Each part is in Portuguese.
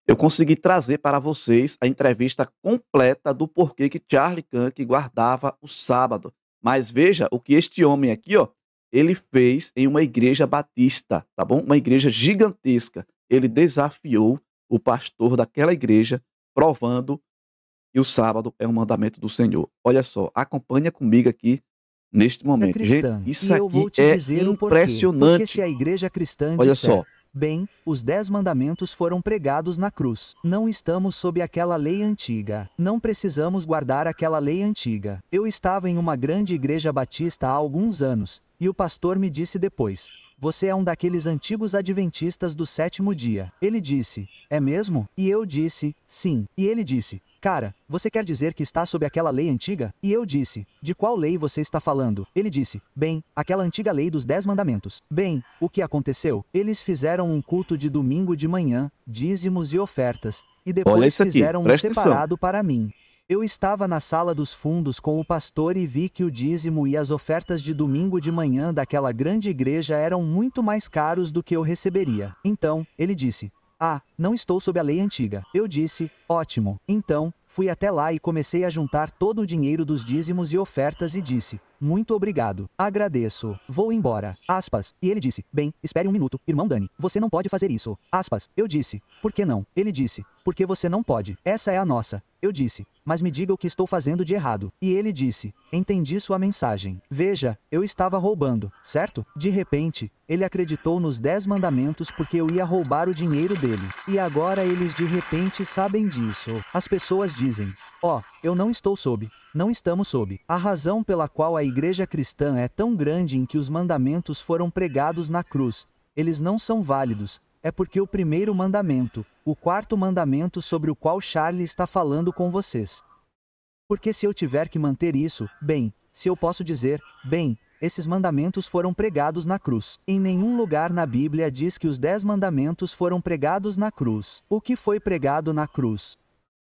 eu consegui trazer para vocês a entrevista completa do porquê que Charlie Kirk guardava o sábado. Mas veja o que este homem aqui, ó, ele fez em uma igreja batista, tá bom? Uma igreja gigantesca. Ele desafiou o pastor daquela igreja, provando que o sábado é um mandamento do Senhor. Olha só, acompanha comigo aqui neste É momento. Gente, cristã, e isso eu vou aqui te é dizer o porquê. Porque se impressionante. a igreja cristã Olha disser, só, bem, os 10 mandamentos foram pregados na cruz, não estamos sob aquela lei antiga, não precisamos guardar aquela lei antiga. Eu estava em uma grande igreja batista há alguns anos, e o pastor me disse depois: você é um daqueles antigos adventistas do sétimo dia. Ele disse: é mesmo? E eu disse: sim. E ele disse: cara, você quer dizer que está sob aquela lei antiga? E eu disse: de qual lei você está falando? Ele disse: bem, aquela antiga lei dos 10 mandamentos. Bem, o que aconteceu? Eles fizeram um culto de domingo de manhã, dízimos e ofertas, e olha depois isso aqui, fizeram um presta atenção. separado para mim. Eu estava na sala dos fundos com o pastor e vi que o dízimo e as ofertas de domingo de manhã daquela grande igreja eram muito mais caros do que eu receberia. Então, ele disse: ah, não estou sob a lei antiga. Eu disse: ótimo. Então, fui até lá e comecei a juntar todo o dinheiro dos dízimos e ofertas e disse: muito obrigado. Agradeço. Vou embora. Aspas. E ele disse: bem, espere um minuto, irmão Dani. Você não pode fazer isso. Aspas. Eu disse: por que não? Ele disse: porque você não pode. Essa é a nossa. Eu disse: mas me diga o que estou fazendo de errado. E ele disse: entendi sua mensagem. Veja, eu estava roubando, certo? De repente, ele acreditou nos 10 mandamentos porque eu ia roubar o dinheiro dele. E agora eles de repente sabem disso. As pessoas dizem: ó, eu não estou sob. Não estamos sob. A razão pela qual a igreja cristã é tão grande em que os mandamentos foram pregados na cruz, eles não são válidos, é porque o primeiro mandamento, o quarto mandamento sobre o qual Charlie está falando com vocês. Porque se eu tiver que manter isso, bem, se eu posso dizer, bem, esses mandamentos foram pregados na cruz. Em nenhum lugar na Bíblia diz que os 10 mandamentos foram pregados na cruz. O que foi pregado na cruz?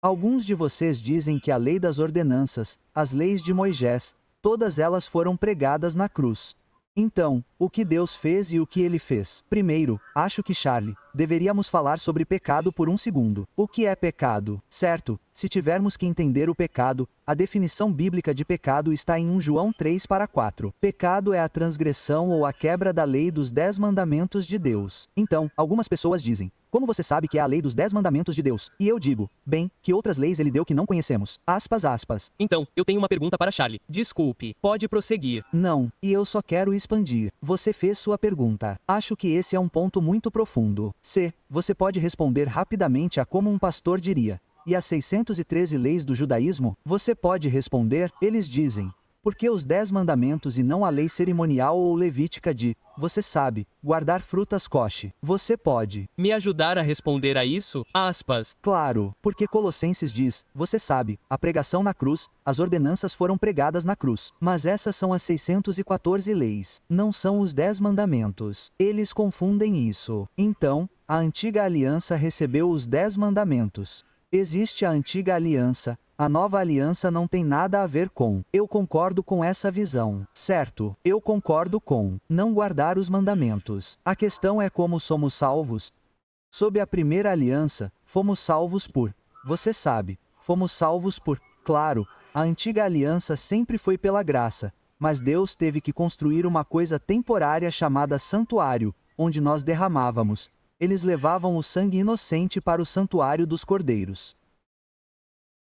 Alguns de vocês dizem que a lei das ordenanças, as leis de Moisés, todas elas foram pregadas na cruz. Então, o que Deus fez e o que ele fez? Primeiro, acho que Charlie, deveríamos falar sobre pecado por um segundo. O que é pecado? Certo, se tivermos que entender o pecado, a definição bíblica de pecado está em 1 João 3:4. Pecado é a transgressão ou a quebra da lei dos 10 mandamentos de Deus. Então, algumas pessoas dizem: como você sabe que é a lei dos 10 mandamentos de Deus? E eu digo: bem, que outras leis ele deu que não conhecemos. Aspas, aspas. Então, eu tenho uma pergunta para Charlie. Desculpe, pode prosseguir. Não, e eu só quero expandir. Você fez sua pergunta. Acho que esse é um ponto muito profundo. C. Você pode responder rapidamente a como um pastor diria: e as 613 leis do judaísmo? Você pode responder: eles dizem: porque os 10 mandamentos e não a lei cerimonial ou levítica de, você sabe, guardar frutas kosher. Você pode Me ajudar a responder a isso? Aspas. Claro, porque Colossenses diz, você sabe, a pregação na cruz, as ordenanças foram pregadas na cruz. Mas essas são as 614 leis, não são os 10 mandamentos. Eles confundem isso. Então, a antiga aliança recebeu os 10 mandamentos. Existe a antiga aliança, a nova aliança não tem nada a ver com. Eu concordo com essa visão. Certo, eu concordo com não guardar os mandamentos. A questão é como somos salvos. Sob a primeira aliança, fomos salvos por. Você sabe, fomos salvos por. Claro, a antiga aliança sempre foi pela graça, mas Deus teve que construir uma coisa temporária chamada santuário, onde nós derramávamos. Eles levavam o sangue inocente para o santuário dos cordeiros.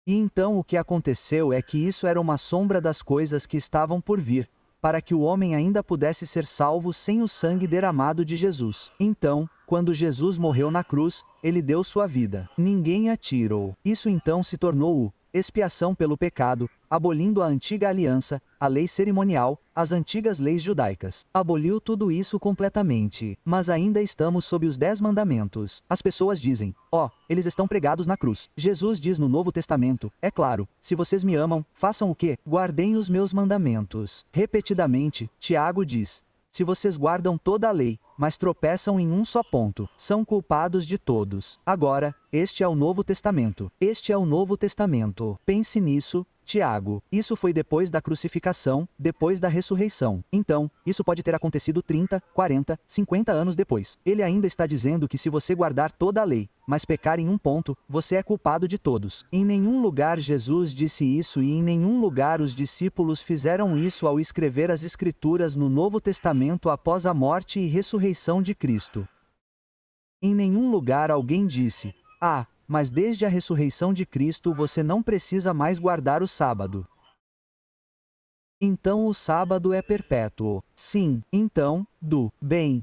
E então o que aconteceu é que isso era uma sombra das coisas que estavam por vir, para que o homem ainda pudesse ser salvo sem o sangue derramado de Jesus. Então, quando Jesus morreu na cruz, ele deu sua vida. Ninguém a tirou. Isso então se tornou o expiação pelo pecado, abolindo a antiga aliança, a lei cerimonial, as antigas leis judaicas. Aboliu tudo isso completamente. Mas ainda estamos sob os 10 mandamentos. As pessoas dizem: ó, eles estão pregados na cruz. Jesus diz no Novo Testamento: é claro, se vocês me amam, façam o quê? Guardem os meus mandamentos. Repetidamente, Tiago diz: se vocês guardam toda a lei, mas tropeçam em um só ponto, são culpados de todos. Agora, este é o Novo Testamento. Este é o Novo Testamento. Pense nisso, Tiago. Isso foi depois da crucificação, depois da ressurreição. Então, isso pode ter acontecido 30, 40, 50 anos depois. Ele ainda está dizendo que se você guardar toda a lei, mas pecar em um ponto, você é culpado de todos. Em nenhum lugar Jesus disse isso e em nenhum lugar os discípulos fizeram isso ao escrever as Escrituras no Novo Testamento após a morte e ressurreição de Cristo. Em nenhum lugar alguém disse: "Ah, mas desde a ressurreição de Cristo você não precisa mais guardar o sábado. Então o sábado é perpétuo." Sim, então,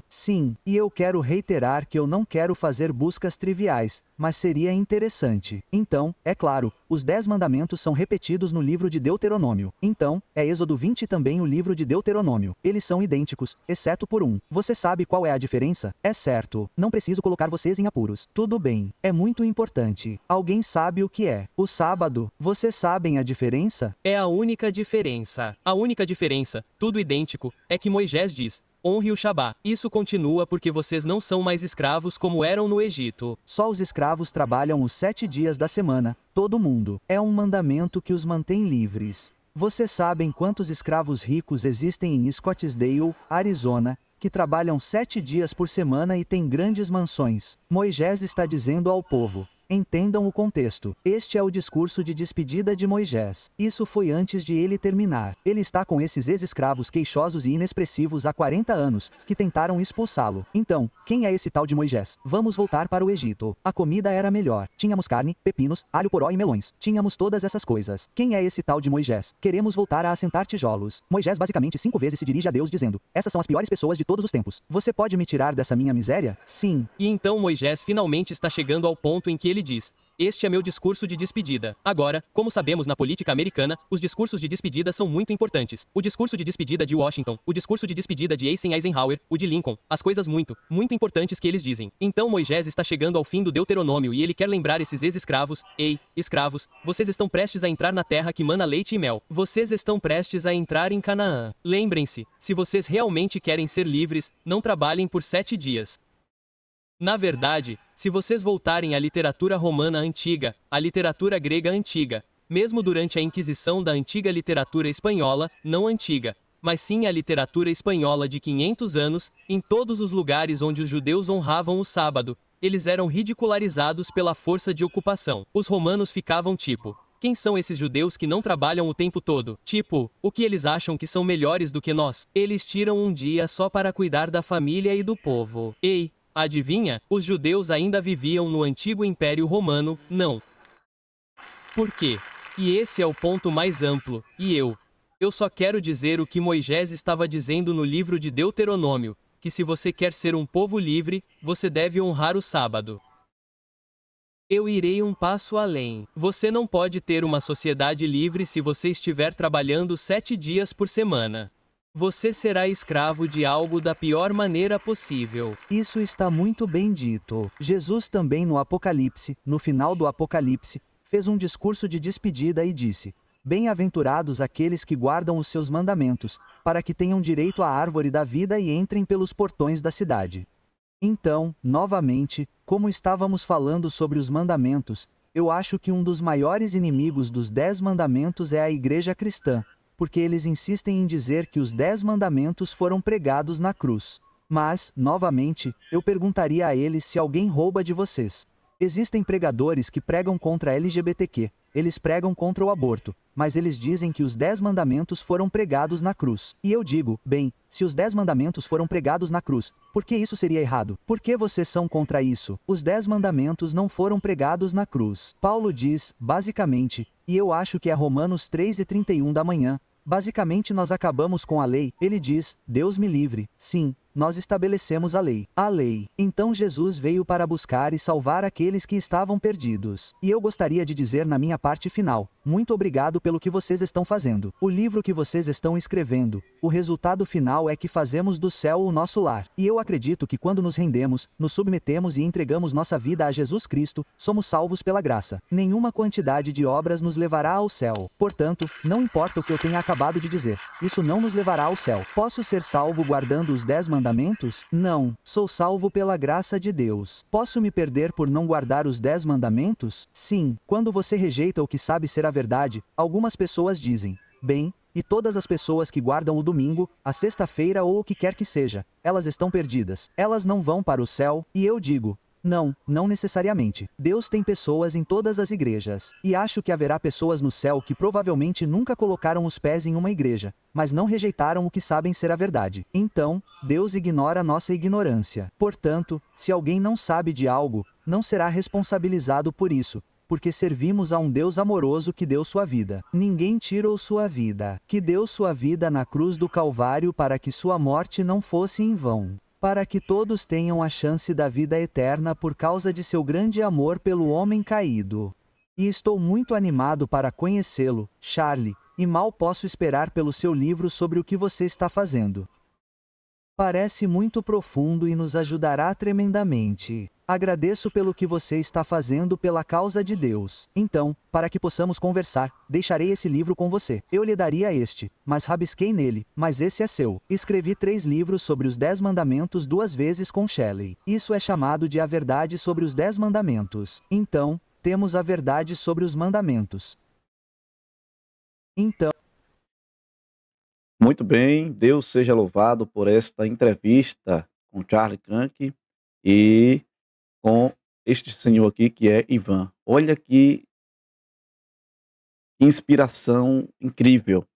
sim, e eu quero reiterar que eu não quero fazer buscas triviais, mas seria interessante. Então, é claro, os 10 mandamentos são repetidos no livro de Deuteronômio. Então, é Êxodo 20 e também o livro de Deuteronômio. Eles são idênticos, exceto por um. Você sabe qual é a diferença? É certo. Não preciso colocar vocês em apuros. Tudo bem. É muito importante. Alguém sabe o que é o sábado? Vocês sabem a diferença? É a única diferença. A única diferença, tudo idêntico, é que Moisés diz: honre o Shabá. Isso continua porque vocês não são mais escravos como eram no Egito. Só os escravos trabalham os 7 dias da semana, todo mundo. É um mandamento que os mantém livres. Vocês sabem quantos escravos ricos existem em Scottsdale, Arizona, que trabalham 7 dias por semana e têm grandes mansões? Moisés está dizendo ao povo: entendam o contexto. Este é o discurso de despedida de Moisés. Isso foi antes de ele terminar. Ele está com esses ex-escravos queixosos e inexpressivos há 40 anos, que tentaram expulsá-lo. Então, quem é esse tal de Moisés? Vamos voltar para o Egito. A comida era melhor. Tínhamos carne, pepinos, alho poró e melões. Tínhamos todas essas coisas. Quem é esse tal de Moisés? Queremos voltar a assentar tijolos. Moisés basicamente 5 vezes se dirige a Deus dizendo: essas são as piores pessoas de todos os tempos. Você pode me tirar dessa minha miséria? Sim. E então Moisés finalmente está chegando ao ponto em que ele diz: este é meu discurso de despedida. Agora, como sabemos na política americana, os discursos de despedida são muito importantes. O discurso de despedida de Washington, o discurso de despedida de Eisenhower, o de Lincoln, as coisas muito importantes que eles dizem. Então Moisés está chegando ao fim do Deuteronômio e ele quer lembrar esses ex-escravos: ei, escravos, vocês estão prestes a entrar na terra que mana leite e mel. Vocês estão prestes a entrar em Canaã. Lembrem-se, se vocês realmente querem ser livres, não trabalhem por 7 dias. Na verdade, se vocês voltarem à literatura romana antiga, à literatura grega antiga, mesmo durante a Inquisição da antiga literatura espanhola, não antiga, mas sim a literatura espanhola de 500 anos, em todos os lugares onde os judeus honravam o sábado, eles eram ridicularizados pela força de ocupação. Os romanos ficavam tipo: quem são esses judeus que não trabalham o tempo todo? Tipo, o que eles acham que são melhores do que nós? Eles tiram um dia só para cuidar da família e do povo. Ei, adivinha? Os judeus ainda viviam no antigo Império Romano, não? Por quê? E esse é o ponto mais amplo, e eu só quero dizer o que Moisés estava dizendo no livro de Deuteronômio, que se você quer ser um povo livre, você deve honrar o sábado. Eu irei um passo além. Você não pode ter uma sociedade livre se você estiver trabalhando 7 dias por semana. Você será escravo de algo da pior maneira possível. Isso está muito bem dito. Jesus também no Apocalipse, no final do Apocalipse, fez um discurso de despedida e disse: bem-aventurados aqueles que guardam os seus mandamentos, para que tenham direito à árvore da vida e entrem pelos portões da cidade. Então, novamente, como estávamos falando sobre os mandamentos, eu acho que um dos maiores inimigos dos 10 mandamentos é a igreja cristã, porque eles insistem em dizer que os 10 mandamentos foram pregados na cruz. Mas, novamente, eu perguntaria a eles se alguém rouba de vocês. Existem pregadores que pregam contra a LGBTQ, eles pregam contra o aborto, mas eles dizem que os 10 mandamentos foram pregados na cruz. E eu digo, bem, se os 10 mandamentos foram pregados na cruz, por que isso seria errado? Por que vocês são contra isso? Os 10 mandamentos não foram pregados na cruz. Paulo diz, basicamente, e eu acho que é Romanos 3:31 da manhã, basicamente nós acabamos com a lei. Ele diz, Deus me livre, sim, nós estabelecemos a lei. A lei. Então Jesus veio para buscar e salvar aqueles que estavam perdidos. E eu gostaria de dizer na minha parte final, muito obrigado pelo que vocês estão fazendo. O livro que vocês estão escrevendo, o resultado final é que fazemos do céu o nosso lar. E eu acredito que quando nos rendemos, nos submetemos e entregamos nossa vida a Jesus Cristo, somos salvos pela graça. Nenhuma quantidade de obras nos levará ao céu. Portanto, não importa o que eu tenha acabado de dizer, isso não nos levará ao céu. Posso ser salvo guardando os 10 mandamentos mandamentos? Não, sou salvo pela graça de Deus. Posso me perder por não guardar os 10 mandamentos? Sim, quando você rejeita o que sabe ser a verdade, algumas pessoas dizem: bem, e todas as pessoas que guardam o domingo, a sexta-feira ou o que quer que seja, elas estão perdidas. Elas não vão para o céu, e eu digo: não, não necessariamente. Deus tem pessoas em todas as igrejas. E acho que haverá pessoas no céu que provavelmente nunca colocaram os pés em uma igreja, mas não rejeitaram o que sabem ser a verdade. Então, Deus ignora nossa ignorância. Portanto, se alguém não sabe de algo, não será responsabilizado por isso, porque servimos a um Deus amoroso que deu sua vida. Ninguém tirou sua vida, que deu sua vida na cruz do Calvário para que sua morte não fosse em vão, para que todos tenham a chance da vida eterna por causa de seu grande amor pelo homem caído. E estou muito animado para conhecê-lo, Charlie, e mal posso esperar pelo seu livro sobre o que você está fazendo. Parece muito profundo e nos ajudará tremendamente. Agradeço pelo que você está fazendo pela causa de Deus. Então, para que possamos conversar, deixarei esse livro com você. Eu lhe daria este, mas rabisquei nele, mas esse é seu. Escrevi 3 livros sobre os 10 mandamentos 2 vezes com Shelley. Isso é chamado de A Verdade sobre os 10 Mandamentos. Então, temos a verdade sobre os mandamentos. Então, Muito bem, Deus seja louvado por esta entrevista com Charlie Crank e com este senhor aqui que é Ivan. Olha que inspiração incrível.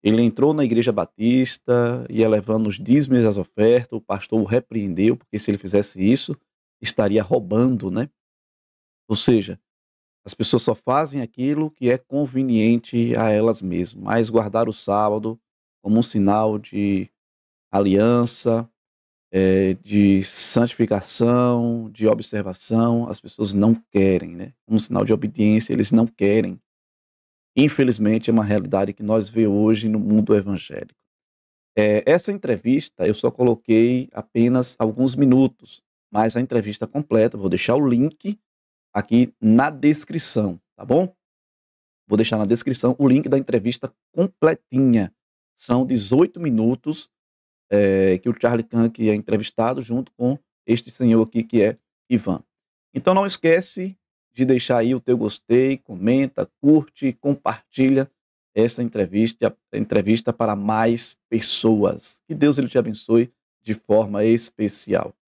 Ele entrou na igreja batista, ia levando os dízimos e as ofertas, o pastor o repreendeu, porque se ele fizesse isso, estaria roubando, né? Ou seja, as pessoas só fazem aquilo que é conveniente a elas mesmas, mas guardar o sábado como um sinal de aliança, de santificação, de observação, as pessoas não querem, né? Um sinal de obediência, eles não querem. Infelizmente, é uma realidade que nós vemos hoje no mundo evangélico. Essa entrevista, eu só coloquei apenas alguns minutos, mas a entrevista completa, vou deixar o link aqui na descrição, tá bom? Vou deixar na descrição o link da entrevista completinha. São 18 minutos que o Charlie Crank é entrevistado junto com este senhor aqui que é Ivan. Então não esquece de deixar aí o teu gostei, comenta, curte, compartilha essa entrevista para mais pessoas. Que Deus ele te abençoe de forma especial.